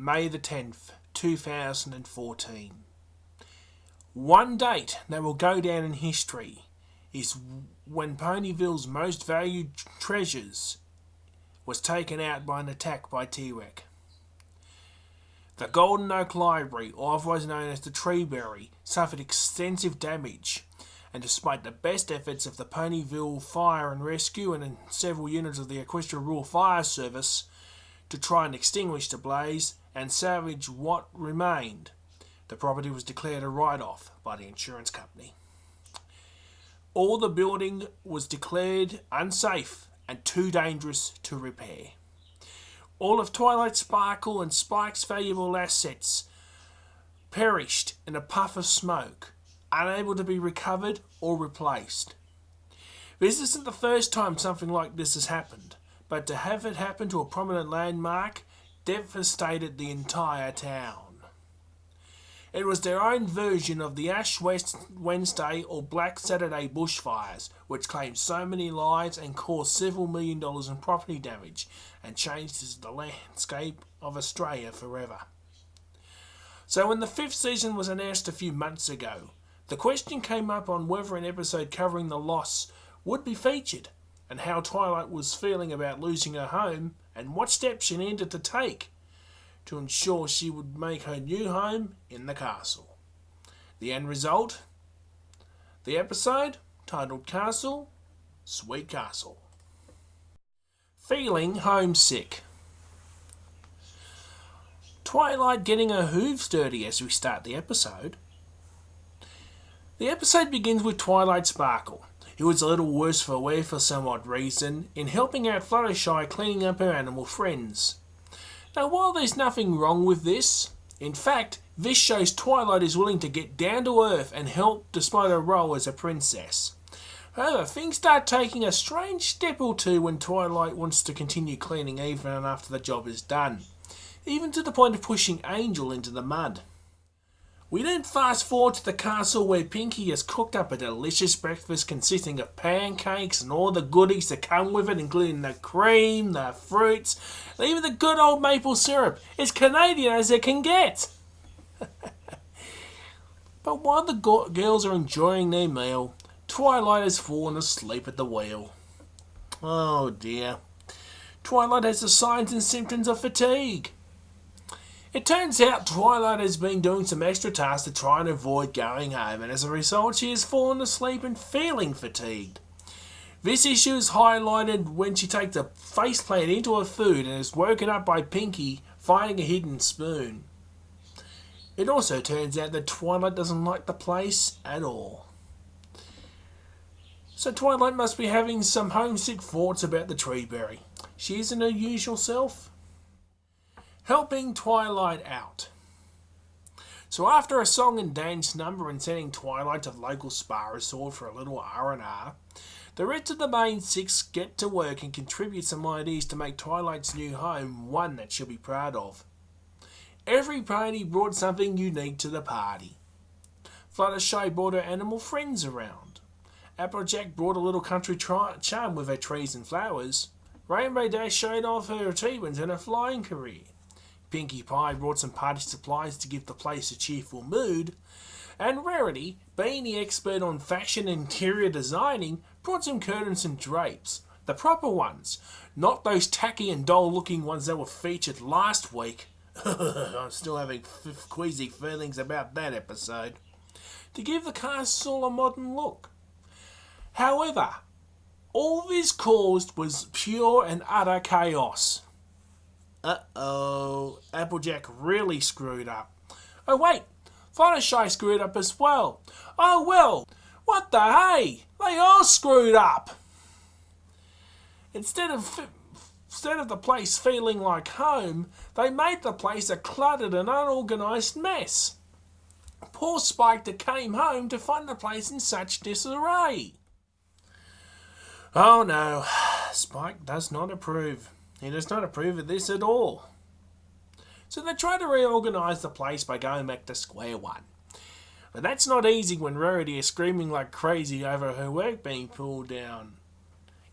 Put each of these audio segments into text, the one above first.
May the 10th, 2014. One date that will go down in history is when Ponyville's most valued treasures was taken out by an attack by T-Rex. The Golden Oak Library, otherwise known as the Treeberry, suffered extensive damage, and despite the best efforts of the Ponyville Fire and Rescue and several units of the Equestria Rural Fire Service to try and extinguish the blaze and salvage what remained, the property was declared a write-off by the insurance company. All the building was declared unsafe and too dangerous to repair. All of Twilight Sparkle and Spike's valuable assets perished in a puff of smoke, unable to be recovered or replaced. This isn't the first time something like this has happened, but to have it happen to a prominent landmark devastated the entire town. It was their own version of the Ash Wednesday or Black Saturday bushfires, which claimed so many lives and caused several $1 million in property damage and changed the landscape of Australia forever. So when the 5th season was announced a few months ago, the question came up on whether an episode covering the loss would be featured, and how Twilight was feeling about losing her home, and what steps she needed to take to ensure she would make her new home in the castle. The end result? The episode, titled Castle, Sweet Castle. Feeling homesick. Twilight getting her hooves dirty as we start the episode. The episode begins with Twilight Sparkle, who is a little worse for wear for some odd reason, in helping out Fluttershy cleaning up her animal friends. Now, while there's nothing wrong with this, in fact, this shows Twilight is willing to get down to earth and help despite her role as a princess. However, things start taking a strange step or two when Twilight wants to continue cleaning even after the job is done, even to the point of pushing Angel into the mud. We then fast forward to the castle where Pinkie has cooked up a delicious breakfast consisting of pancakes and all the goodies that come with it, including the cream, the fruits, and even the good old maple syrup. As Canadian as it can get. But while the girls are enjoying their meal, Twilight has fallen asleep at the wheel. Oh dear. Twilight has the signs and symptoms of fatigue. It turns out Twilight has been doing some extra tasks to try and avoid going home, and as a result she has fallen asleep and feeling fatigued. This issue is highlighted when she takes a faceplant into her food and is woken up by Pinkie finding a hidden spoon. It also turns out that Twilight doesn't like the place at all. So Twilight must be having some homesick thoughts about the Treeberry. She isn't her usual self. Helping Twilight out. So after a song and dance number and sending Twilight to the local spa resort for a little R&R, the rest of the main 6 get to work and contribute some ideas to make Twilight's new home one that she'll be proud of. Every pony brought something unique to the party. Fluttershy brought her animal friends around. Applejack brought a little country charm with her trees and flowers. Rainbow Dash showed off her achievements and her flying career. Pinkie Pie brought some party supplies to give the place a cheerful mood, and Rarity, being the expert on fashion and interior designing, brought some curtains and drapes, the proper ones, not those tacky and dull-looking ones that were featured last week. I'm still having queasy feelings about that episode. To give the castle a modern look. However, all this caused was pure and utter chaos. Uh-oh, Applejack really screwed up. Oh wait, Fluttershy screwed up as well. Oh well, what the hey? They all screwed up. Instead of the place feeling like home, they made the place a cluttered and unorganised mess. Poor Spike that came home to find the place in such disarray. Oh no, Spike does not approve. He does not approve of this at all. So they try to reorganise the place by going back to square one. But that's not easy when Rarity is screaming like crazy over her work being pulled down.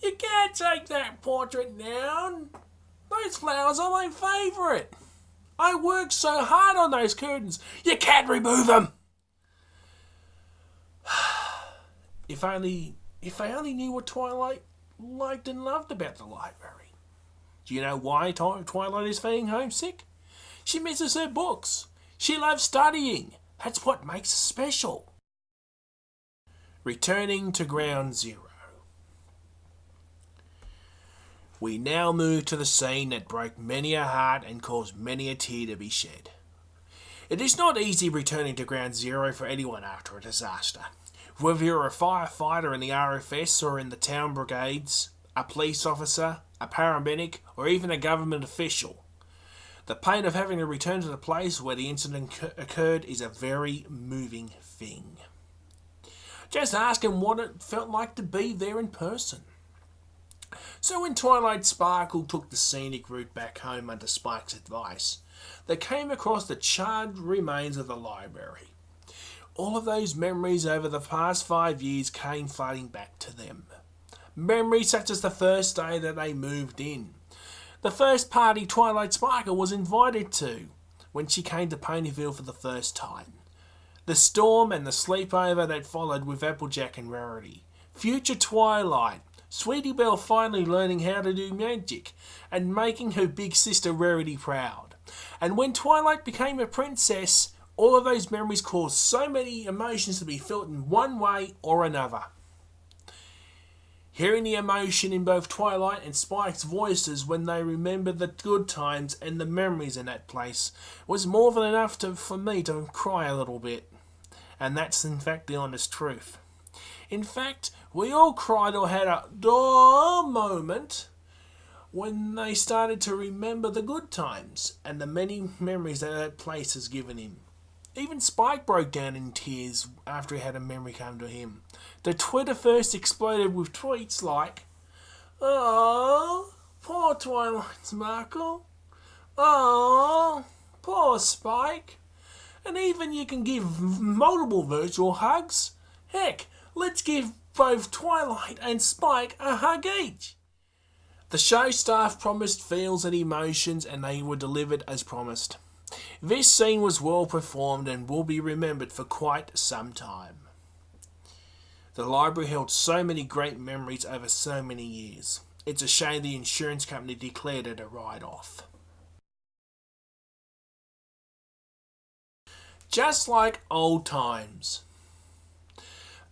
You can't take that portrait down. Those flowers are my favourite. I worked so hard on those curtains. You can't remove them. If they only knew what Twilight liked and loved about the library. Do you know why Twilight is feeling homesick? She misses her books. She loves studying. That's what makes her special. Returning to Ground Zero. We now move to the scene that broke many a heart and caused many a tear to be shed. It is not easy returning to Ground Zero for anyone after a disaster. Whether you're a firefighter in the RFS or in the town brigades, a police officer, a paramedic, or even a government official, the pain of having to return to the place where the incident occurred is a very moving thing. Just ask him what it felt like to be there in person. So when Twilight Sparkle took the scenic route back home under Spike's advice, they came across the charred remains of the library. All of those memories over the past 5 years came flooding back to them. Memories such as the first day that they moved in. The first party Twilight Sparkle was invited to when she came to Ponyville for the first time. The storm and the sleepover that followed with Applejack and Rarity. Future Twilight. Sweetie Belle finally learning how to do magic and making her big sister Rarity proud. And when Twilight became a princess, all of those memories caused so many emotions to be felt in one way or another. Hearing the emotion in both Twilight and Spike's voices when they remembered the good times and the memories in that place was more than enough for me to cry a little bit. And that's in fact the honest truth. In fact, we all cried or had a duh moment when they started to remember the good times and the many memories that place has given him. Even Spike broke down in tears after he had a memory come to him. The Twitter first exploded with tweets like, "Oh, poor Twilight Sparkle. Oh, poor Spike." And even you can give multiple virtual hugs. Heck, let's give both Twilight and Spike a hug each. The show staff promised feels and emotions, and they were delivered as promised. This scene was well performed and will be remembered for quite some time. The library held so many great memories over so many years. It's a shame the insurance company declared it a write-off. Just like old times.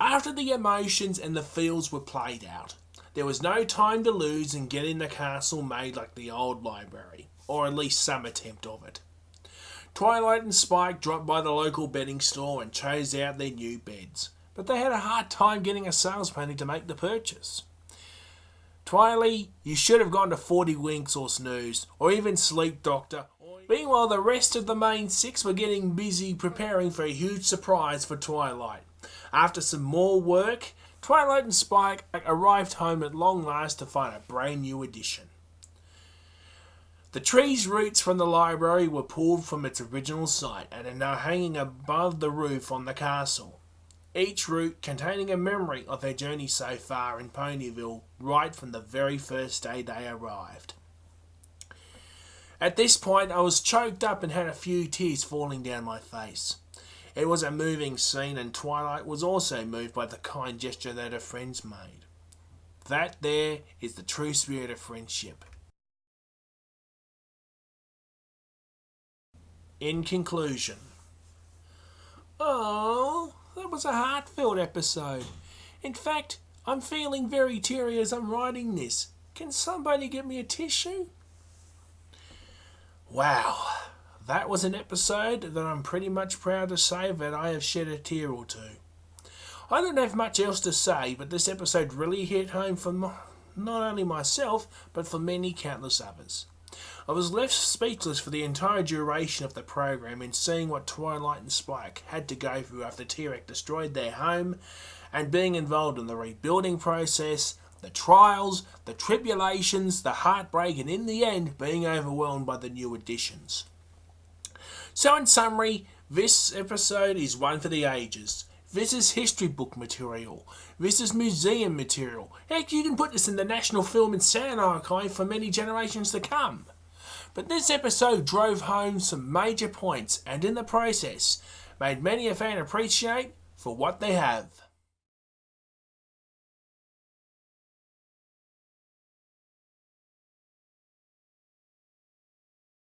After the emotions and the feels were played out, there was no time to lose in getting the castle made like the old library, or at least some attempt of it. Twilight and Spike dropped by the local bedding store and chose out their new beds, but they had a hard time getting a salesman to make the purchase. Twilight, you should have gone to 40 Winks or Snooze, or even Sleep Doctor. Meanwhile, the rest of the main six were getting busy preparing for a huge surprise for Twilight. After some more work, Twilight and Spike arrived home at long last to find a brand new addition. The tree's roots from the library were pulled from its original site and are now hanging above the roof on the castle. Each root containing a memory of their journey so far in Ponyville right from the very first day they arrived. At this point I was choked up and had a few tears falling down my face. It was a moving scene, and Twilight was also moved by the kind gesture that her friends made. That there is the true spirit of friendship. In conclusion, oh, that was a heartfelt episode. In fact, I'm feeling very teary as I'm writing this. Can somebody get me a tissue? Wow, that was an episode that I'm pretty much proud to say that I have shed a tear or two. I don't have much else to say, but this episode really hit home for not only myself, but for many countless others. I was left speechless for the entire duration of the program in seeing what Twilight and Spike had to go through after T-Rex destroyed their home and being involved in the rebuilding process, the trials, the tribulations, the heartbreak, and in the end being overwhelmed by the new additions. So in summary, this episode is one for the ages. This is history book material. This is museum material. Heck, you can put this in the National Film and Sound Archive for many generations to come. But this episode drove home some major points and in the process made many a fan appreciate for what they have.